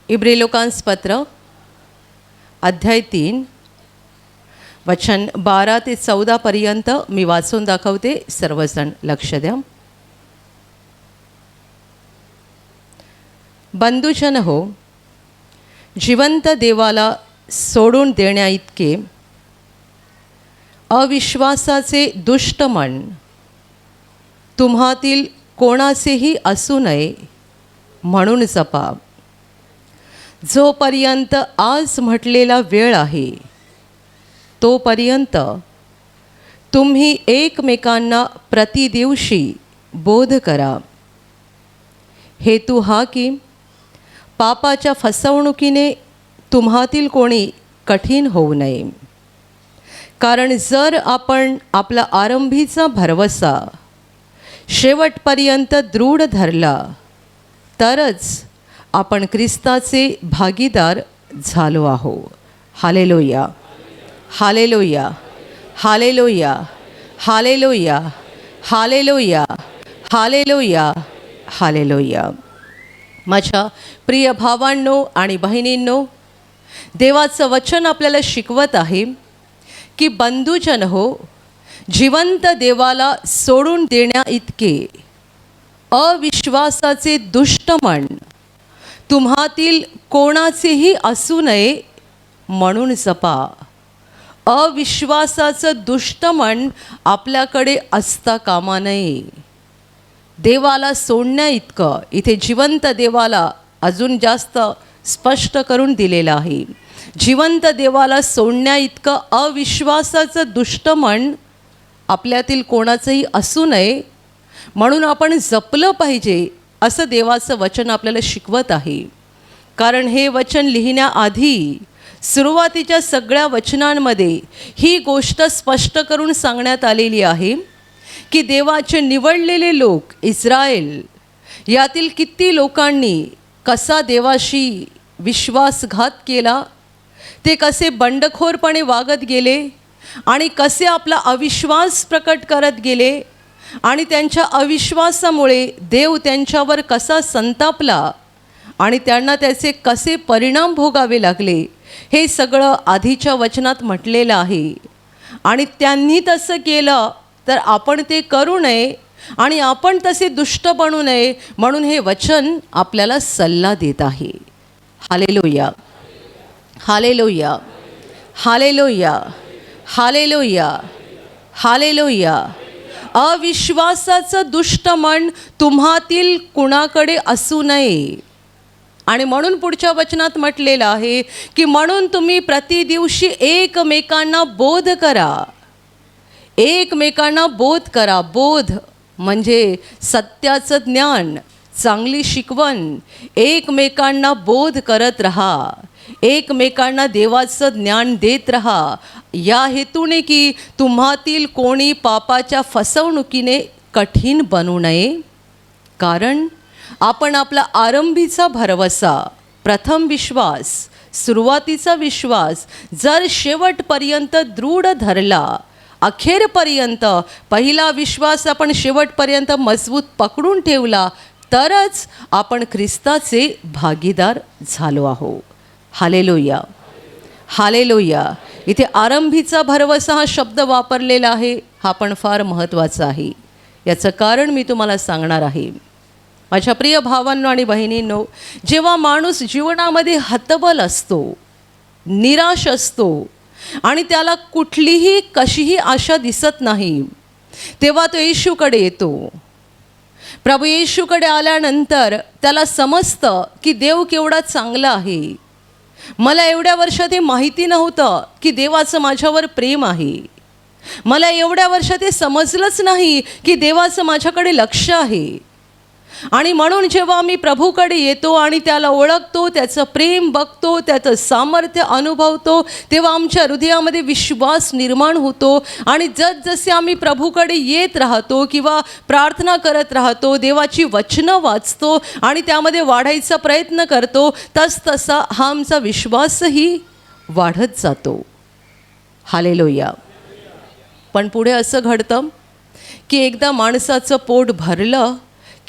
इब्री लोकांस पत्र अध्याय 3 वचन 12 ते 14 पर्यंत मी वाचून दाखवते. सर्वजण लक्ष द्या. बंधुजन हो, जिवंत देवाला सोडून देण्या इतके अविश्वासाचे दुष्ट मन तुम्हातील कोणाचेही असू नये म्हणून जपा. जोपर्यंत आज म्हटलेला वेळ आहे तोपर्यंत तुम्ही एकमेकांना प्रतिदिवशी बोध करा. हेतू हा की पापाच्या फसवणुकीने तुम्हातील कोणी कठीण होऊ नये. कारण जर आपण आपला आरंभीचा भरवसा शेवटपर्यंत दृढ धरला तरच आपण ख्रिस्ताचे भागीदार झालो आहो. Hallelujah, hallelujah, hallelujah, hallelujah, hallelujah, hallelujah, hallelujah. माझ्या प्रिय भावांनो आणि बहिणींनो, देवाचं वचन आपल्याला शिकवत आहे की बंधुजन हो, जिवंत देवाला सोडून देण्या इतके अविश्वासाचे दुष्ट मन तुम्हातील कोणाचेही असू नये म्हणून जपा. अविश्वासाचं दुष्ट मन आपल्याकडे असता कामा नये. देवाला सोडण्या इतकं इथे जिवंत देवाला अजून जास्त स्पष्ट करून दिलेलं आहे. जिवंत देवाला सोडण्या इतकं अविश्वासाचं दुष्ट मन आपल्यातील कोणाचंही असू नये म्हणून आपण जपलं पाहिजे असं देवाचं वचन आपल्याला शिकवत आहे. कारण हे वचन लिहिण्याआधी सुरुवातीच्या सगळ्या वचनांमध्ये ही गोष्ट स्पष्ट करून सांगण्यात आलेली आहे की देवाचे निवडलेले लोक इस्रायल यातील किती लोकांनी कसा देवाशी विश्वासघात केला, ते कसे बंडखोरपणे वागत गेले आणि कसे आपला अविश्वास प्रकट करत गेले आणि त्यांच्या अविश्वासामुळे देव त्यांच्यावर कसा संतापला आणि त्यांना त्याचे कसे परिणाम भोगावे लागले, हे सगळं आधीच्या वचनात म्हटलेलं आहे. आणि त्यांनी तसं केलं तर आपण ते करू नये आणि आपण तसे दुष्ट बनू नये म्हणून हे वचन आपल्याला सल्ला देत आहे. Hallelujah, hallelujah, hallelujah, hallelujah, hallelujah. अविश्वासाचं दुष्ट मन तुम्हातील कुणाकडे असू नये. आणि म्हणून पुढच्या वचनात म्हटलेलं आहे की म्हणून तुम्ही प्रतिदिवशी एकमेकांना बोध करा. एकमेकांना बोध करा. बोध म्हणजे सत्याचं ज्ञान, चांगली शिकवण. एकमेकांना बोध करत राहा, एकमेकांना देवाचं ज्ञान देत राहा, या हेतूने की तुम्हातील कोणी पापाच्या फसवणुकीने कठीण बनू नये. कारण आपण आपला आरंभीचा भरवसा, प्रथम विश्वास, सुरुवातीचा विश्वास जर शेवटपर्यंत दृढ धरला, अखेरपर्यंत पहिला विश्वास आपण शेवटपर्यंत मजबूत पकडून ठेवला तरच आपण ख्रिस्ताचे भागीदार झालो आहो. Hallelujah, hallelujah. इथे आरंभीचा भरवसा हा शब्द वापरलेला आहे, हा पण फार महत्त्वाचा आहे. याचं कारण मी तुम्हाला सांगणार आहे. माझ्या प्रिय भावांनो आणि बहिणींनो, जेव्हा माणूस जीवनामध्ये हतबल असतो, निराश असतो आणि त्याला कुठलीही कशीही आशा दिसत नाही, तेव्हा तो येशूकडे येतो. प्रभू येशूकडे आल्यानंतर त्याला समजतं की देव केवढा चांगला आहे. मला एवढ्या वर्षात हे माहिती नव्हतं की देवाचं माझ्यावर प्रेम आहे. मला एवढ्या वर्षात हे समजलंच नाही की देवाचं माझ्याकडे लक्ष आहे. आणि म्हणून जेव्हा आम्ही प्रभूकडे येतो आणि त्याला ओळखतो, त्याचं प्रेम बघतो, त्याचं सामर्थ्य अनुभवतो, तेव्हा आमच्या हृदयामध्ये विश्वास निर्माण होतो. आणि जसजसे आम्ही प्रभूकडे येत राहतो किंवा प्रार्थना करत राहतो, देवाची वचनं वाचतो आणि त्यामध्ये वाढायचा प्रयत्न करतो, तसतसा हा आमचा विश्वासही वाढत जातो. हालेलुया. पण पुढे असं घडतं की एकदा माणसाचं पोट भरलं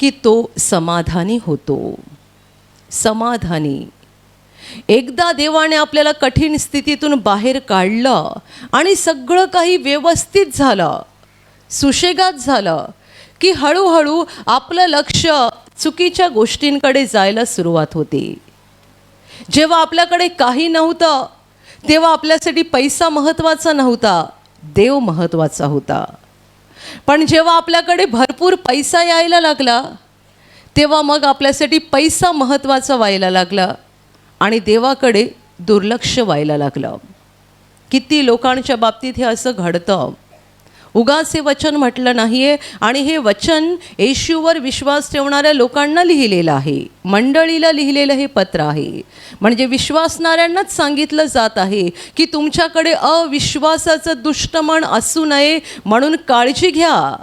की तो समाधानी होतो. समाधानी. एकदा देवाने आपल्याला कठीण स्थितीतून बाहेर काढलं आणि सगळं काही व्यवस्थित झालं, सुशेगात झालं, की हळूहळू आपलं लक्ष चुकीच्या गोष्टींकडे जायला सुरुवात होते. जेव्हा आपल्याकडे काही नव्हतं तेव्हा आपल्यासाठी पैसा महत्त्वाचा नव्हता, देव महत्त्वाचा होता. पण जेव्हा आपल्याकडे भरपूर पैसा यायला लागला तेव्हा मग आपल्यासाठी पैसा महत्त्वाचा व्हायला लागला आणि देवाकडे दुर्लक्ष व्हायला लागलं. किती लोकांच्या बाबतीत हे असं घडतं. उगाच हे वचन म्हटलं नाही आहे आणि हे वचन येशूवर विश्वास ठेवणाऱ्या लोकांना लिहिलेलं आहे, मंडळीला लिहिलेलं हे पत्र आहे. म्हणजे विश्वासणाऱ्यांनाच सांगितलं जात आहे की तुमच्याकडे अविश्वासाचं दुष्ट मन असू नये म्हणून काळजी घ्या,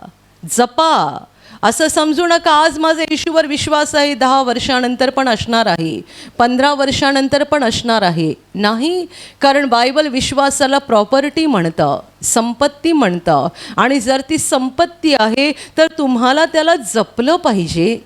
जपा. असं समजू नका आज माझा येशूवर विश्वास आहे, 10 वर्षानंतर पण असणार आहे, 15 वर्षानंतर पण असणार आहे. नाही, कारण बायबल विश्वासाला प्रॉपर्टी म्हणतं, संपत्ती म्हणतं. आणि जर ती संपत्ती आहे तर तुम्हाला त्याला जपलं पाहिजे,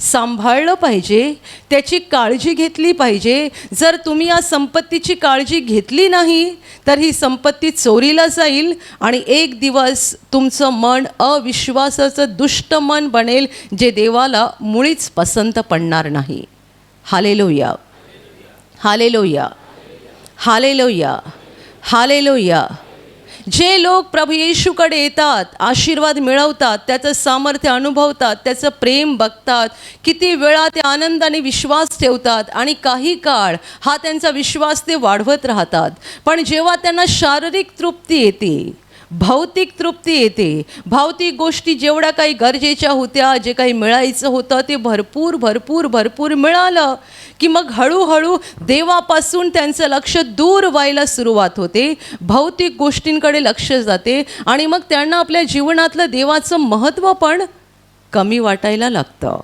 सांभाळलं पाहिजे, त्याची काळजी घेतली पाहिजे. जर तुम्ही या संपत्तीची काळजी घेतली नाही तर ही संपत्ती चोरीला जाईल आणि एक दिवस तुमचं मन अविश्वासाचं दुष्ट मन बनेल, जे देवाला मुळीच पसंत पडणार नाही. Hallelujah, hallelujah, hallelujah, hallelujah. जे लोक प्रभू येशूकडे येतात, आशीर्वाद मिळवतात, त्याचं सामर्थ्य अनुभवतात, त्याचं प्रेम बघतात, किती वेळा ते आनंदाने विश्वास ठेवतात आणि काही काळ हा त्यांचा विश्वास ते वाढवत राहतात. पण जेव्हा त्यांना शारीरिक तृप्ती येते, भौतिक तृप्ती येते, भौतिक गोष्टी जेवढ्या काही गरजेच्या होत्या, जे काही मिळायचं होतं ते भरपूर भरपूर भरपूर मिळालं की मग हळूहळू देवापासून त्यांचं लक्ष दूर व्हायला सुरुवात होते, भौतिक गोष्टींकडे लक्ष जाते आणि मग त्यांना आपल्या जीवनातलं देवाचं महत्त्व पण कमी वाटायला लागतं.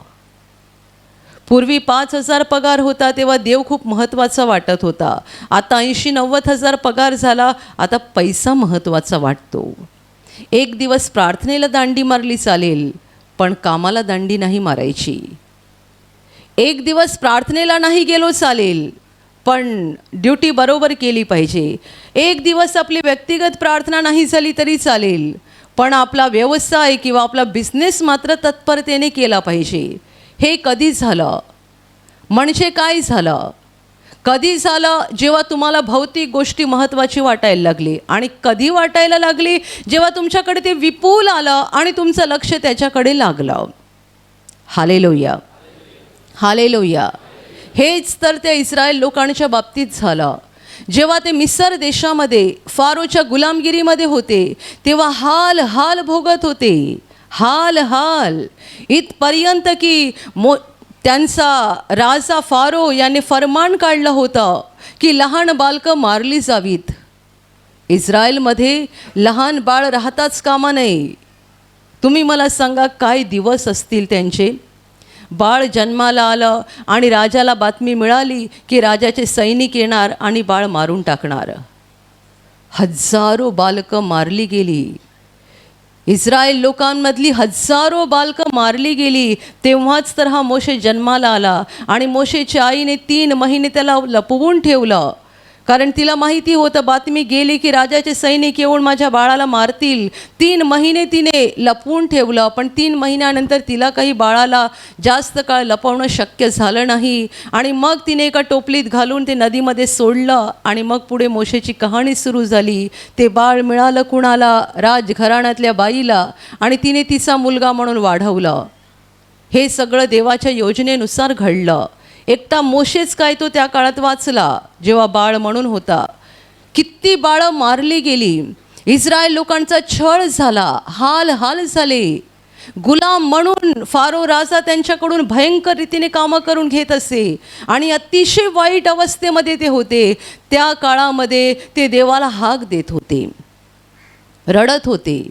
पूर्वी 5,000 पगार होता तेव्हा देव खूप महत्त्वाचा वाटत होता. आता 80-90 हजार पगार झाला, आता पैसा महत्त्वाचा वाटतो. एक दिवस प्रार्थनेला दांडी मारली चालेल, पण कामाला दांडी नाही मारायची. एक दिवस प्रार्थनेला नाही गेलो चालेल, पण ड्युटी बरोबर केली पाहिजे. एक दिवस आपली व्यक्तिगत प्रार्थना नाही झाली तरी चालेल, पण आपला व्यवसाय किंवा आपला बिझनेस मात्र तत्परतेने केला पाहिजे. हे कधी झालं? म्हणजे काय झालं? कधी झालं? जेव्हा तुम्हाला भौतिक गोष्टी महत्त्वाची वाटायला लागली. आणि कधी वाटायला लागली? जेव्हा तुमच्याकडे ते विपुल आलं आणि तुमचं लक्ष त्याच्याकडे लागलं. Hallelujah, hallelujah. हेच तर त्या इस्रायल लोकांच्या बाबतीत झालं. जेव्हा ते मिसर देशामध्ये फारोच्या गुलामगिरीमध्ये होते तेव्हा हाल हाल भोगत होते, हाल हाल, इथपर्यंत की त्यांचा राजा फारो याने फरमान काढलं होतं की लहान बालकं मारली जावीत. इस्रायलमध्ये लहान बाळ राहताच कामा नये. तुम्ही मला सांगा काय दिवस असतील त्यांचे. बाळ जन्माला आलं आणि राजाला बातमी मिळाली की राजाचे सैनिक येणार आणि बाळ मारून टाकणार. हजारो बालकं मारली गेली. इस्रायल लोकांमधली हजारो बालकं मारली गेली. तेव्हाच तर हा मोशे जन्माला आला आणि मोशेच्या आईने 3 महिने त्याला लपवून ठेवलं, कारण तिला माहिती होतं बातमी गेली की राजाचे सैनिक येऊन माझ्या बाळाला मारतील. 3 महिने तिने लपवून ठेवलं, पण 3 महिन्यानंतर तिला काही बाळाला जास्त काळ लपवणं शक्य झालं नाही आणि मग तिने एका टोपलीत घालून ते नदीमध्ये सोडलं आणि मग पुढे मोशेची कहाणी सुरू झाली. ते बाळ मिळालं कुणाला? राजघराण्यातल्या बाईला, आणि तिने तिचा मुलगा म्हणून वाढवलं. हे सगळं देवाच्या योजनेनुसार घडलं. एकटा मोशेच काय तो त्या काळात वाचला जेव्हा बाळ म्हणून होता. किती बाळं मारली गेली. इस्रायल लोकांचा छळ झाला, हाल हाल झाले. गुलाम म्हणून फारो राजा त्यांच्याकडून भयंकर रीतीने कामं करून घेत असे आणि अतिशय वाईट अवस्थेमध्ये ते होते. त्या काळामध्ये ते देवाला हाक देत होते, रडत होते.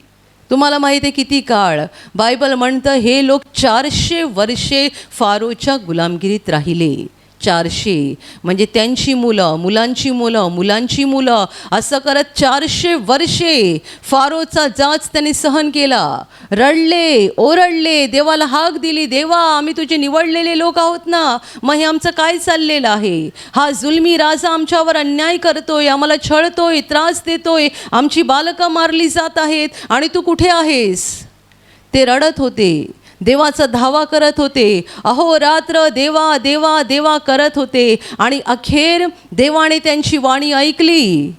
तुम्हाला माहिती आहे किती काळ? बायबल म्हणतं हे लोक 400 वर्षे फारोच्या गुलामगिरीत राहिले. 400, म्हणजे त्यांची मुलं, मुलांची मुलं, मुलांची मुलं, असं करत 400 वर्षे फारोचा जाच त्यांनी सहन केला. रडले, ओरडले, देवाला हाक दिली, देवा आम्ही तुझे निवडलेले लोक आहोत ना, मग हे आमचं काय चाललेलं आहे? हा जुलमी राजा आमच्यावर अन्याय करतोय, आम्हाला छळतोय, त्रास देतोय, आमची बालकं मारली जात आहेत आणि तू कुठे आहेस? ते रडत होते, देवाचा धावा करत होते, अहोरात्र देवा देवा देवा करत होते. आणि अखेर देवाने त्यांची वाणी ऐकली,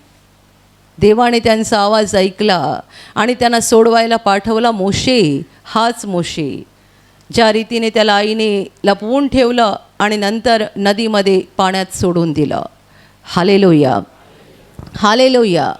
देवाने त्यांचा आवाज ऐकला आणि त्यांना सोडवायला पाठवला मोशे. हाच मोशे ज्या रीतीने त्याला आईने लपवून ठेवलं आणि नंतर नदीमध्ये पाण्यात सोडून दिलं. Hallelujah, hallelujah,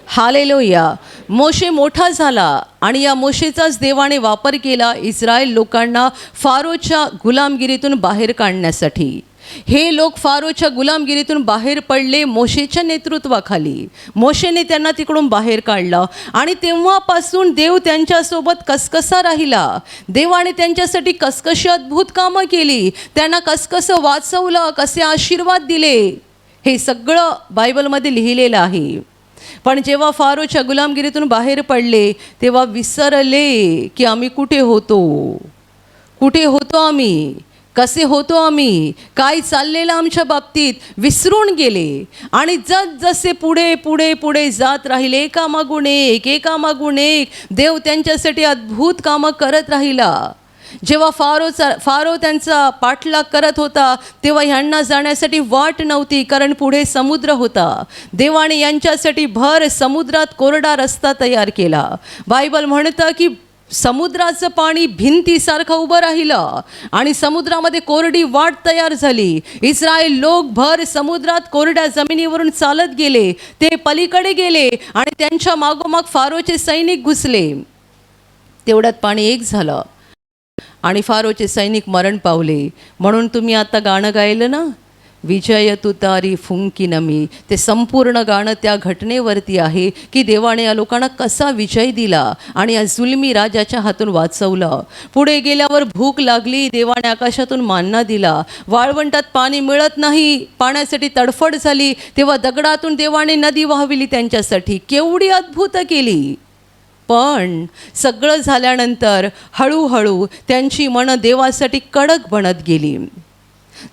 hallelujah. मोशे मोठा झाला आणि या मोशेचाच देवाने वापर केला इस्रायल लोकांना फारोच्या गुलामगिरीतून बाहेर काढण्यासाठी. हे लोक फारोच्या गुलामगिरीतून बाहेर पडले मोशेच्या नेतृत्वाखाली. मोशेने त्यांना तिकडून बाहेर काढलं आणि तेव्हापासून देव त्यांच्यासोबत कसकसा राहिला. देवाने त्यांच्यासाठी कसकशी अद्भुत कामं केली, त्यांना कसकसं वाचवलं, कसे आशीर्वाद दिले, हे सगळं बायबलमध्ये लिहिलेलं आहे. पण जेव्हा फारोच्या गुलामगिरीतून बाहेर पडले तेव्हा विसरले की आम्ही कुठे होतो, कुठे होतो आम्ही, कसे होतो आम्ही, काय चाललेलं आमच्या बाबतीत, विसरून गेले. आणि जसे पुढे पुढे पुढे जात राहिले, एकामागून एक देव त्यांच्यासाठी अद्भुत कामं करत राहिला. जेव्हा फारो त्यांचा पाठलाग करत होता तेव्हा ह्यांना जाण्यासाठी वाट नव्हती, कारण पुढे समुद्र होता. देवाने यांच्यासाठी भर समुद्रात कोरडा रस्ता तयार केला. बायबल म्हणतं की समुद्राचं पाणी भिंतीसारखं उभं राहिलं आणि समुद्रामध्ये कोरडी वाट तयार झाली. इस्रायल लोक भर समुद्रात कोरड्या जमिनीवरून चालत गेले, ते पलीकडे गेले आणि त्यांच्या मागोमाग फारोचे सैनिक घुसले. तेवढ्यात पाणी एक झालं आणि फारोचे सैनिक मरण पावले. म्हणून तुम्ही आता गाणं गायलं ना, विजय तुतारी फुंकी नमी, ते संपूर्ण गाणं त्या घटनेवरती आहे की देवाने या लोकांना कसा विजय दिला आणि या जुलमी राजाच्या हातून वाचवलं. पुढे गेल्यावर भूक लागली, देवाने आकाशातून मान्ना दिला. वाळवंटात पाणी मिळत नाही, पाण्यासाठी तडफड झाली, तेव्हा दगडातून देवाने नदी वाहविली त्यांच्यासाठी. केवढी अद्भुत केली. पण सगळं झाल्यानंतर हळूहळू त्यांची मनं देवासाठी कडक बनत गेली.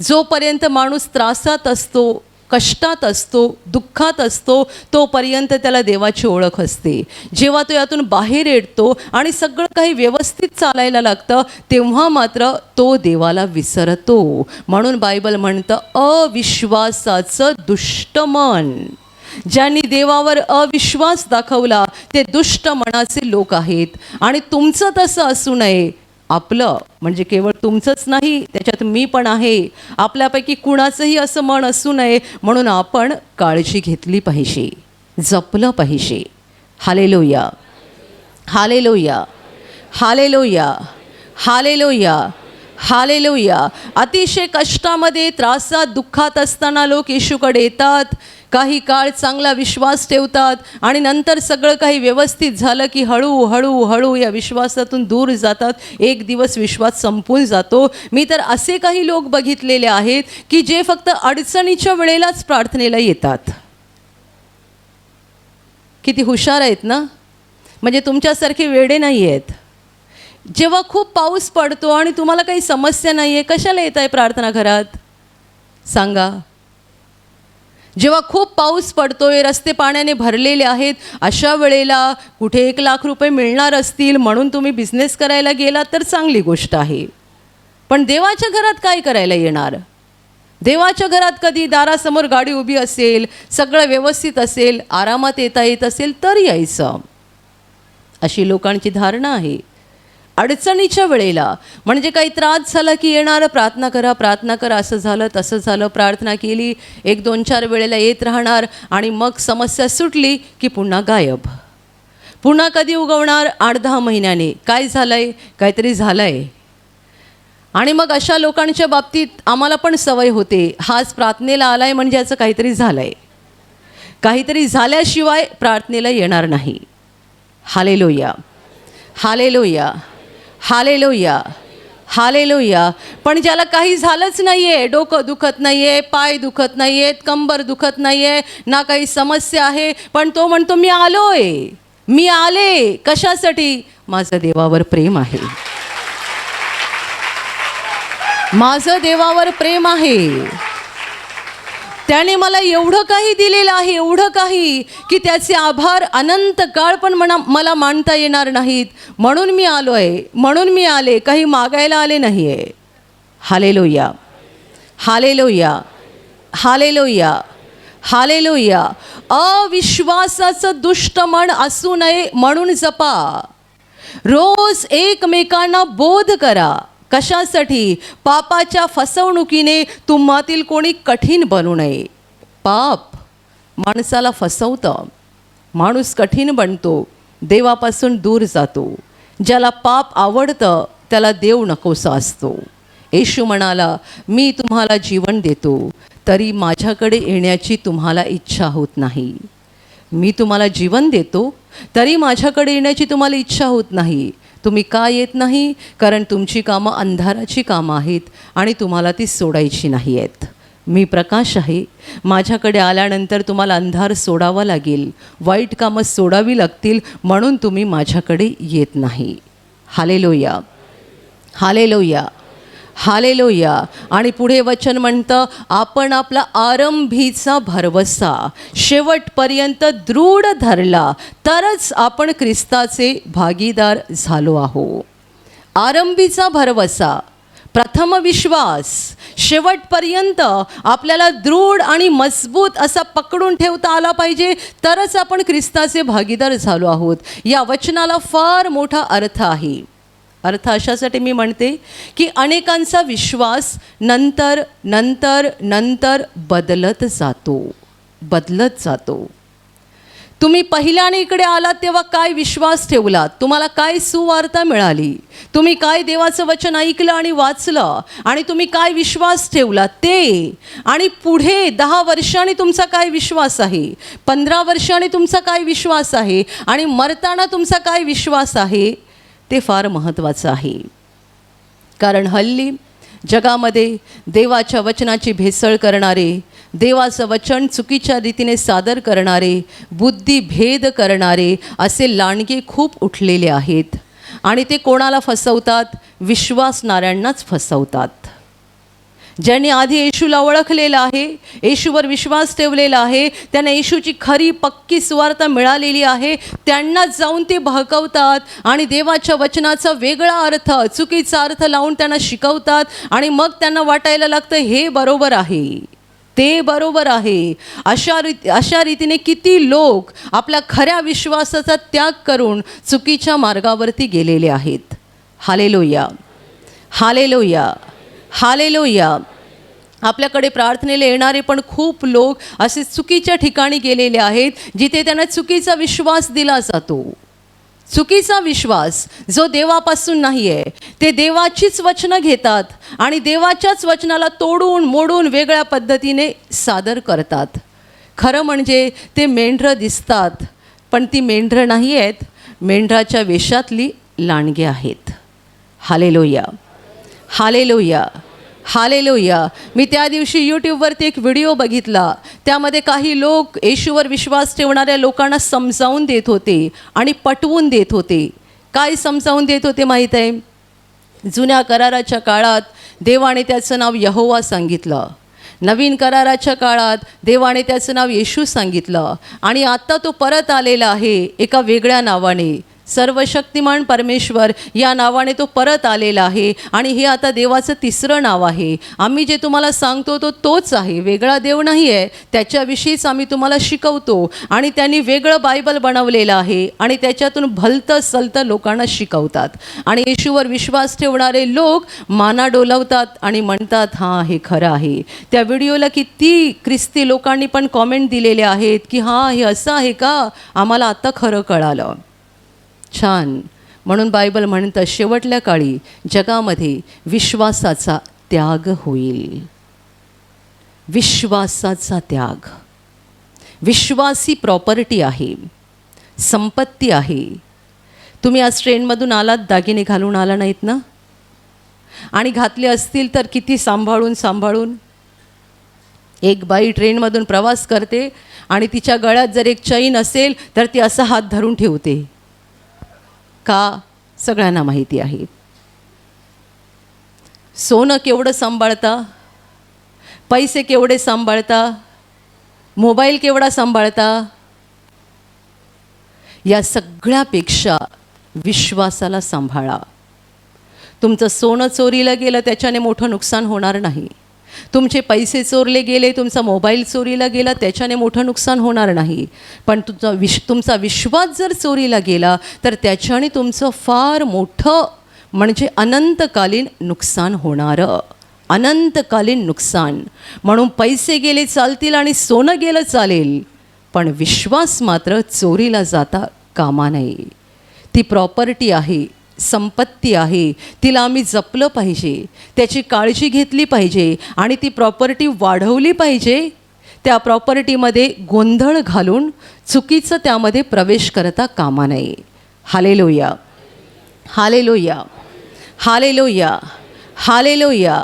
जोपर्यंत माणूस त्रासात असतो, कष्टात असतो, दुःखात असतो, तोपर्यंत त्याला देवाची ओळख असते. जेव्हा तो यातून बाहेर येतो आणि सगळं काही व्यवस्थित चालायला लागतं तेव्हा मात्र तो देवाला विसरतो. म्हणून बायबल म्हणतं अविश्वासाचं दुष्ट मन. ज्यांनी देवावर अविश्वास दाखवला ते दुष्ट मनाचे लोक आहेत. आणि तुमचं तसं असू नये. आपलं म्हणजे केवळ तुमचंच नाही, त्याच्यात मी पण आहे, आपल्यापैकी कुणाचंही असं मन असू नये. म्हणून आपण काळजी घेतली पाहिजे, जपलं पाहिजे. Hallelujah, hallelujah, hallelujah, hallelujah, hallelujah. अतिशय कष्टामध्ये, त्रासात, दुःखात असताना लोक येशूकडे येतात, काही काळ चांगला विश्वास ठेवतात आणि नंतर सगळं काही व्यवस्थित झालं की हळूहळू हळू या विश्वासातून दूर जातात. एक दिवस विश्वास संपून जातो. मी तर असे काही लोक बघितलेले आहेत की जे फक्त अडचणीच्या वेळेलाच प्रार्थनेला येतात. किती हुशार आहेत ना, म्हणजे तुमच्यासारखे वेडे नाही आहेत. जेव्हा खूप पाऊस पडतो आणि तुम्हाला काही समस्या नाही आहे, कशाला येत आहे प्रार्थना घरात सांगा? जेव्हा खूप पाऊस पडतोय, रस्ते पाण्याने भरलेले आहेत, अशा वेळेला कुठे 1 लाख रुपये मिळणार असतील म्हणून तुम्ही बिझनेस करायला गेलात तर चांगली गोष्ट आहे. पण देवाच्या घरात काय करायला येणार? देवाच्या घरात कधी दारासमोर गाडी उभी असेल, सगळं व्यवस्थित असेल, आरामात येता येत असेल तर यायचं, अशी लोकांची धारणा आहे. अडचणीच्या वेळेला म्हणजे काही त्रास झाला की येणार, प्रार्थना करा, प्रार्थना करा, असं झालं तसं झालं, प्रार्थना केली, 1-2-4 वेळेला येत राहणार आणि मग समस्या सुटली की पुन्हा गायब. पुन्हा कधी उगवणार? 8-10 महिन्याने. काय झालं आहे? काहीतरी झालं आहे. आणि मग अशा लोकांच्या बाबतीत आम्हाला पण सवय होते, हाच प्रार्थनेला आला आहे म्हणजे याचं काहीतरी झालं आहे, काहीतरी झाल्याशिवाय प्रार्थनेला येणार नाही. Hallelujah, hallelujah, hallelujah, hallelujah. पण ज्याला काही झालंच नाहीये, डोकं दुखत नाहीये, पाय दुखत नाहीयेत, कंबर दुखत नाहीये, ना काही समस्या आहे, पण तो म्हणतो मी आलोय, मी आले. कशासाठी? माझं देवावर प्रेम आहे, माझं देवावर प्रेम आहे. त्याने मला एवढं काही दिलेलं आहे, एवढं काही की त्याचे आभार अनंत काळ पण मला मानता येणार नाहीत. म्हणून मी आलो आहे, म्हणून मी आले, काही मागायला आले नाही आहे. Hallelujah, hallelujah, hallelujah, hallelujah. अविश्वासाचं दुष्ट मन असू नये म्हणून जपा. रोज एकमेकांना बोध करा. कशासाठी? पापाच्या फसवणुकीने तुम्हातील कोणी कठीण बनू नये. पाप माणसाला फसवतं, माणूस कठीण बनतो, देवापासून दूर जातो. ज्याला पाप आवडतं त्याला देव नकोसा असतो. येशू म्हणाला, मी तुम्हाला जीवन देतो, तरी माझ्याकडे येण्याची तुम्हाला इच्छा होत नाही. मी तुम्हाला जीवन देतो, तरी माझ्याकडे येण्याची तुम्हाला इच्छा होत नाही. तुम्ही का येत नाही? कारण तुमची कामं अंधाराची कामं आहेत आणि तुम्हाला ती सोडायची नाही आहेत. मी प्रकाश आहे, माझ्याकडे आल्यानंतर तुम्हाला अंधार सोडावा लागेल, वाईट कामं सोडावी लागतील, म्हणून तुम्ही माझ्याकडे येत नाही. Hallelujah, hallelujah, hallelujah. आणि पुढे वचन म्हणतं, आपण आपला आरंभीचा भरवसा शेवटपर्यंत दृढ धरला तरच आपण ख्रिस्ताचे भागीदार झालो आहो. आरंभीचा भरवसा, प्रथम विश्वास, शेवटपर्यंत आपल्याला दृढ आणि मजबूत असा पकडून ठेवता आला पाहिजे, तरच आपण ख्रिस्ताचे भागीदार झालो आहोत. या वचनाला फार मोठा अर्थ आहे. अर्थ अशासाठी मी म्हणते की अनेकांचा विश्वास नंतर नंतर नंतर बदलत जातो, बदलत जातो. तुम्ही पहिल्याने इकडे आलात तेव्हा काय विश्वास ठेवलात? तुम्हाला काय सुवार्ता मिळाली? तुम्ही काय देवाचं वचन ऐकलं आणि वाचलं आणि तुम्ही काय विश्वास ठेवला ते? आणि पुढे 10 वर्षांनी तुमचा काय विश्वास आहे? 15 वर्षांनी तुमचा काय विश्वास आहे? आणि मरताना तुमचा काय विश्वास आहे? ते फार महत्त्वाचं आहे. कारण हल्ली जगामध्ये देवाच्या वचनाची भेसळ करणारे, देवाचं वचन चुकीच्या रीतीने सादर करणारे, बुद्धिभेद करणारे असे लांडगे खूप उठलेले आहेत. आणि ते कोणाला फसवतात? विश्वासणाऱ्यांनाच फसवतात. ज्यांनी आधी येशूला ओळखलेलं आहे, येशूवर विश्वास ठेवलेला आहे, त्यांना येशूची खरी पक्की सुवार्ता मिळालेली आहे, त्यांनाच जाऊन ते बहकवतात आणि देवाच्या वचनाचा वेगळा अर्थ, चुकीचा अर्थ लावून त्यांना शिकवतात. आणि मग त्यांना वाटायला लागतं हे बरोबर आहे, ते बरोबर आहे. अशा रीतीने किती लोक आपल्या खऱ्या विश्वासाचा त्याग करून चुकीच्या मार्गावरती गेलेले आहेत. Hallelujah, hallelujah, hallelujah. आपल्याकडे प्रार्थनेला येणारे पण खूप लोक असे चुकीच्या ठिकाणी गेलेले आहेत, जिथे त्यांना चुकीचा विश्वास दिला जातो. चुकीचा विश्वास जो देवापासून नाही आहे. ते देवाचीच वचनं घेतात आणि देवाच्याच वचनाला तोडून मोडून वेगळ्या पद्धतीने सादर करतात. खरं म्हणजे ते मेंढरं दिसतात, पण ती मेंढरं नाही आहेत, मेंढराच्या वेशातली लांडगे आहेत. Hallelujah, hallelujah, hallelujah. मी त्या दिवशी यूट्यूबवरती एक व्हिडिओ बघितला. त्यामध्ये काही लोक येशूवर विश्वास ठेवणाऱ्या लोकांना समजावून देत होते आणि पटवून देत होते. काय समजावून देत होते माहीत आहे? जुन्या कराराच्या काळात देवाने त्याचं नाव यहोवा सांगितलं, नवीन कराराच्या काळात देवाने त्याचं नाव येशू सांगितलं, आणि आता तो परत आलेला आहे एका वेगळ्या नावाने. सर्वशक्तिमान परमेश्वर या नावाने तो परत आलेला आहे आणि हे आता देवाचं तिसरं नाव आहे. आम्ही जे तुम्हाला सांगतो तो तोच आहे, वेगळा देव नाही आहे. त्याच्याविषयीच आम्ही तुम्हाला शिकवतो आणि त्यांनी वेगळं बायबल बनवलेलं आहे आणि त्याच्यातून भलतं सलतं लोकांना शिकवतात. आणि येशूवर विश्वास ठेवणारे लोक माना डोलवतात आणि म्हणतात हां हे खरं आहे. त्या व्हिडिओला किती ख्रिस्ती लोकांनी पण कॉमेंट दिलेले आहेत की हां हे असं आहे का, आम्हाला आता खरं कळालं. छान. म्हणून बायबल म्हणतं शेवटल्या काळी जगामध्ये विश्वासाचा त्याग होईल. विश्वासाचा त्याग. विश्वास ही प्रॉपर्टी आहे, संपत्ती आहे. तुम्ही आज ट्रेनमधून आलात, दागिने घालून आला नाहीत ना? आणि घातले असतील तर किती सांभाळून सांभाळून. एक बाई ट्रेनमधून प्रवास करते आणि तिच्या गळ्यात जर एक चैन असेल तर ती असा हात धरून ठेवते. का? सगळ्यांना माहिती आहे. सोनं केवढं सांभाळता, पैसे केवढे सांभाळता, मोबाईल केवढा सांभाळता. या सगळ्यापेक्षा विश्वासाला सांभाळा. तुमचं सोनं चोरीला गेलं त्याच्याने मोठं नुकसान होणार नाही. तुमचे पैसे चोरले गेले, तुमचा मोबाईल चोरीला गेला त्याच्याने मोठं नुकसान होणार नाही. पण तुमचा विश्वास जर चोरीला गेला तर त्याच्याने तुमचं फार मोठं म्हणजे अनंतकालीन नुकसान होणारं, अनंतकालीन नुकसान. म्हणून पैसे गेले चालतील आणि सोनं गेलं चालेल, पण विश्वास मात्र चोरीला जाता कामा नये. ती प्रॉपर्टी आहे, संपत्ती आहे, तिला आम्ही जपलं पाहिजे, त्याची काळजी घेतली पाहिजे आणि ती प्रॉपर्टी वाढवली पाहिजे. त्या प्रॉपर्टीमध्ये गोंधळ घालून चुकीचं त्यामध्ये प्रवेश करता कामा नये. Hallelujah, hallelujah, hallelujah, hallelujah.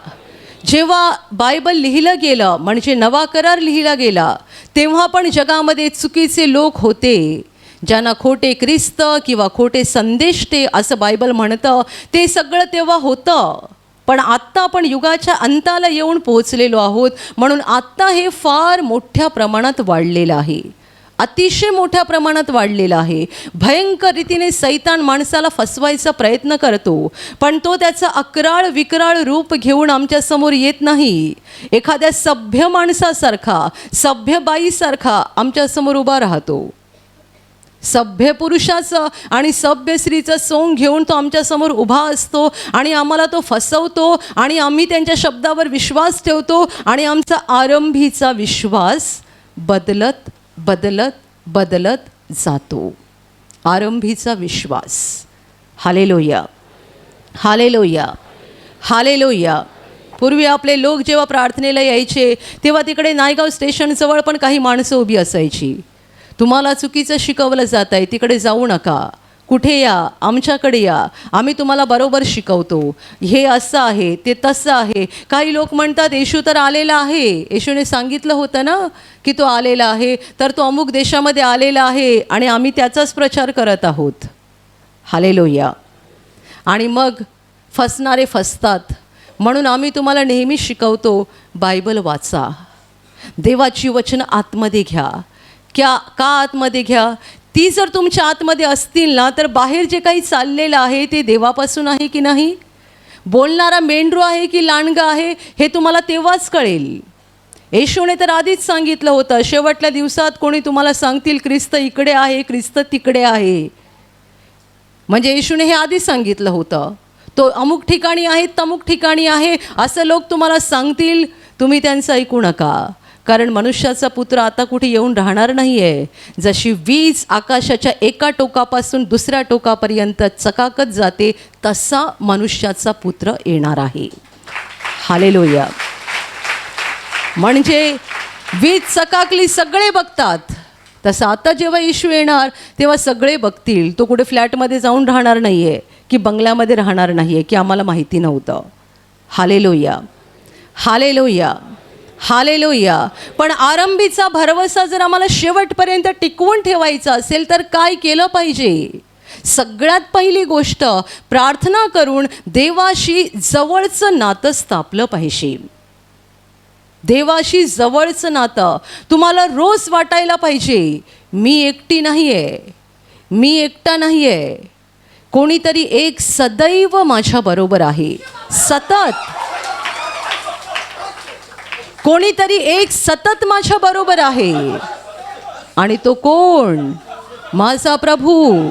जेव्हा बायबल लिहिलं गेलं म्हणजे नवा करार लिहिला गेला तेव्हा पण जगामध्ये चुकीचे लोक होते, ज्यांना खोटे ख्रिस्त किंवा खोटे संदेष्टे असं बायबल म्हणतं. ते सगळं तेव्हा होतं. पण आत्ता आपण युगाच्या अंताला येऊन पोहोचलेलो आहोत, म्हणून आत्ता हे फार मोठ्या प्रमाणात वाढलेलं आहे, अतिशय मोठ्या प्रमाणात वाढलेलं आहे. भयंकर रीतीने सैतान माणसाला फसवायचा प्रयत्न करतो, पण तो त्याचा अक्राळ विक्राळ रूप घेऊन आमच्यासमोर येत नाही. एखाद्या सभ्य माणसासारखा, सभ्य बाईसारखा आमच्यासमोर उभा राहतो. सभ्य पुरुषाचं आणि सभ्य स्त्रीचं सोंग घेऊन तो आमच्यासमोर उभा असतो आणि आम्हाला तो फसवतो आणि आम्ही त्यांच्या शब्दावर विश्वास ठेवतो आणि आमचा आरंभीचा विश्वास बदलत बदलत बदलत जातो. आरंभीचा विश्वास. Hallelujah, hallelujah, hallelujah. पूर्वी आपले लोक जेव्हा प्रार्थनेला यायचे तेव्हा तिकडे नायगाव स्टेशनजवळ पण काही माणसं उभी असायची. तुम्हाला चुकीचं शिकवलं जात आहे, तिकडे जाऊ नका, कुठे या, आमच्याकडे या, आम्ही तुम्हाला बरोबर शिकवतो, हे असं आहे ते तसं आहे. काही लोक म्हणतात येशू तर आलेला आहे, येशूने सांगितलं होतं ना की तो आलेला आहे, तर तो अमुक देशामध्ये आलेला आहे आणि आम्ही त्याचाच प्रचार करत आहोत. हालेलुया. आणि मग फसणारे फसतात. म्हणून आम्ही तुम्हाला नेहमी शिकवतो, बायबल वाचा, देवाची वचनं आतमध्ये घ्या. का आतमध्ये घ्या? ती जर तुमच्या आतमध्ये असतील ना तर बाहेर जे काही चाललेलं आहे ते देवापासून आहे की नाही, बोलणारा मेंढरू आहे की लांडगा आहे हे तुम्हाला तेव्हाच कळेल. येशूने तर आधीच सांगितलं होतं, शेवटल्या दिवसात कोणी तुम्हाला सांगतील ख्रिस्त इकडे आहे, ख्रिस्त तिकडे आहे. म्हणजे येशूने हे आधीच सांगितलं होतं, तो अमुक ठिकाणी आहे, तमुक ठिकाणी आहे असं लोक तुम्हाला सांगतील, तुम्ही त्यांचं ऐकू नका. कारण मनुष्याचा पुत्र आता कुठे येऊन राहणार नाही आहे. जशी वीज आकाशाच्या एका टोकापासून दुसऱ्या टोकापर्यंत चकाकत जाते तसा मनुष्याचा पुत्र येणार आहे. हालेलुया. म्हणजे वीज चकाकली सगळे बघतात, तसं आता जेव्हा येशू येणार तेव्हा सगळे बघतील. तो कुठे फ्लॅटमध्ये जाऊन राहणार नाही आहे की बंगल्यामध्ये राहणार नाही आहे की आम्हाला माहिती नव्हतं. Hallelujah, hallelujah, hallelujah. पण आरंभीचा भरवसा जर आम्हाला शेवटपर्यंत टिकवून ठेवायचा असेल तर काय केलं पाहिजे? सगळ्यात पहिली गोष्ट, प्रार्थना करून देवाशी जवळचं नातं स्थापलं पाहिजे. देवाशी जवळचं नातं तुम्हाला रोज वाटायला पाहिजे, मी एकटी नाही आहे, मी एकटा नाही आहे, कोणीतरी एक सदैव माझ्याबरोबर आहे. सतत कोणीतरी एक सतत माझ्या बरोबर आहे. आणि तो कोण? माझा प्रभू,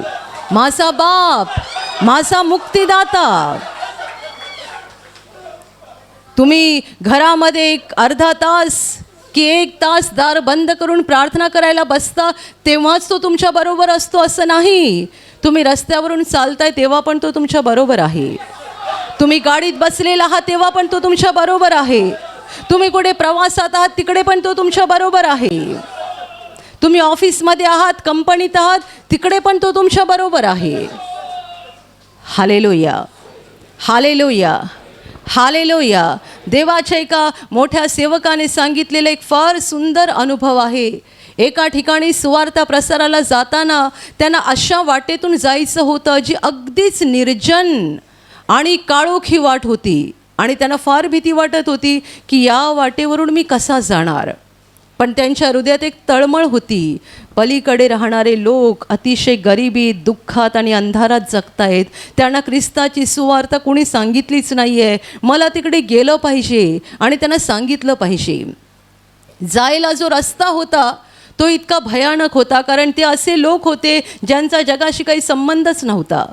माझा बाप, माझा मुक्तिदाता. तुम्ही घरामध्ये एक अर्धा तास की एक तास दार बंद करून प्रार्थना करायला बसता तेव्हाच तो तुमच्या बरोबर असतो असं नाही. तुम्ही रस्त्यावरून चालताय तेव्हा पण तो तुमच्या बरोबर आहे. तुम्ही गाडीत बसलेला आहात तेव्हा पण तो तुमच्या बरोबर आहे. तुम्ही कुठे प्रवासात आहात तिकडे पण तो तुमच्या बरोबर आहे. तुम्ही ऑफिसमध्ये आहात, कंपनीत आहात, तिकडे पण तो तुमच्या बरोबर आहे. Hallelujah, hallelujah. हालेलुया. देवाच्या एका मोठ्या सेवकाने सांगितलेला एक फार सुंदर अनुभव आहे. एका ठिकाणी सुवार्ता प्रसाराला जाताना त्यांना अशा वाटेतून जायचं होतं जी अगदीच निर्जन आणि काळोखी वाट होती आणि त्यांना फार भीती वाटत होती की या वाटेवरून मी कसा जाणार. पण त्यांच्या हृदयात एक तळमळ होती. पलीकडे राहणारे लोक अतिशय गरिबीत, दुःखात आणि अंधारात जगतायत. त्यांना ख्रिस्ताची सुवार्ता कोणी सांगितलीच नाही आहे. मला तिकडे गेलं पाहिजे आणि त्यांना सांगितलं पाहिजे. जायला जो रस्ता होता तो इतका भयानक होता, कारण ते असे लोक होते ज्यांचा जगाशी काही संबंधच नव्हता.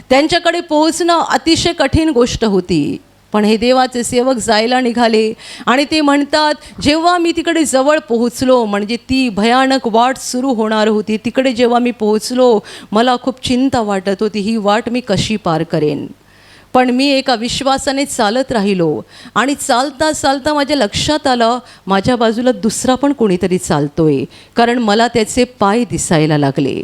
त्यांच्याकडे पोहोचणं अतिशय कठीण गोष्ट होती. पण हे देवाचे सेवक जायला निघाले आणि ते म्हणतात, जेव्हा मी तिकडे जवळ पोहोचलो, म्हणजे ती भयानक वाट सुरू होणार होती, तिकडे जेव्हा मी पोहोचलो मला खूप चिंता वाटत होती, ही वाट मी कशी पार करेन. पण मी एका विश्वासाने चालत राहिलो आणि चालता चालता माझ्या लक्षात आलं माझ्या बाजूला दुसरा पण कोणीतरी चालतोय, कारण मला त्याचे पाय दिसायला लागले.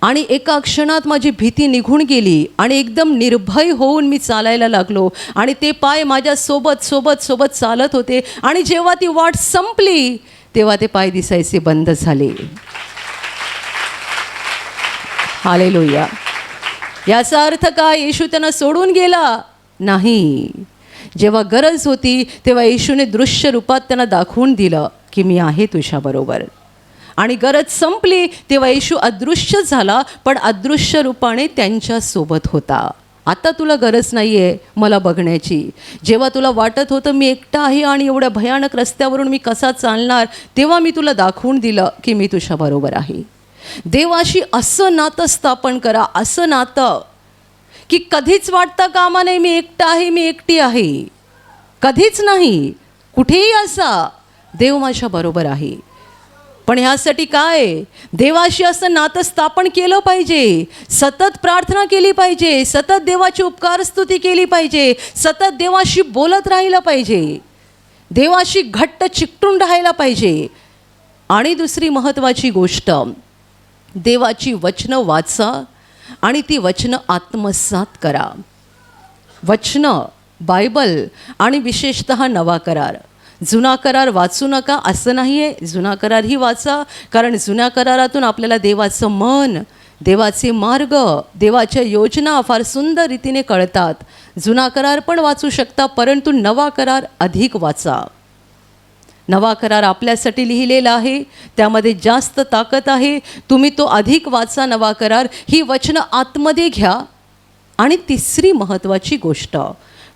आणि एका क्षणात माझी भीती निघून गेली आणि एकदम निर्भय होऊन मी चालायला लागलो आणि ते पाय माझ्या सोबत सोबत सोबत चालत होते. आणि जेव्हा ती वाट संपली तेव्हा ते पाय दिसायचे बंद झाले. हालेलुया. याचा अर्थ काय? येशू त्यांना सोडून गेला नाही. जेव्हा गरज होती तेव्हा येशूने दृश्य रूपात त्यांना दाखवून दिलं की मी आहे तुझ्याबरोबर. आणि गरज संपली तेव्हा येशू अदृश्य झाला, पण अदृश्य रूपाने त्यांच्यासोबत होता. आता तुला गरज नाही आहे मला बघण्याची. जेव्हा तुला वाटत होतं मी एकटा आहे आणि एवढ्या भयानक रस्त्यावरून मी कसा चालणार, तेव्हा मी तुला दाखवून दिलं की मी तुझ्याबरोबर आहे. देवाशी असं नातं स्थापन करा, असं नातं की कधीच वाटतं कामा नाही मी एकटा आहे, मी एकटी आहे. कधीच नाही. कुठेही असा देव माझ्याबरोबर आहे. पण ह्यासाठी काय? देवाशी असं नातं स्थापन केलं पाहिजे. सतत प्रार्थना केली पाहिजे, सतत देवाची उपकार स्तुती केली पाहिजे, सतत देवाशी बोलत राहिलं पाहिजे, देवाशी घट्ट चिकटून राहायला पाहिजे. आणि दुसरी महत्त्वाची गोष्ट, देवाची वचनं वाचा आणि ती वचनं आत्मसात करा. वचनं, बायबल आणि विशेषतः नवा करार. जुना करार वाचू नका असं नाही आहे, जुना करारही वाचा, कारण जुन्या करारातून आपल्याला देवाचं मन, देवाचे मार्ग, देवाच्या योजना फार सुंदर रीतीने कळतात. जुना करार पण वाचू शकता, परंतु नवा करार अधिक वाचा. नवा करार आपल्यासाठी लिहिलेला आहे, त्यामध्ये जास्त ताकद आहे. तुम्ही तो अधिक वाचा नवा करार. ही वचनं आतमध्ये घ्या. आणि तिसरी महत्त्वाची गोष्ट,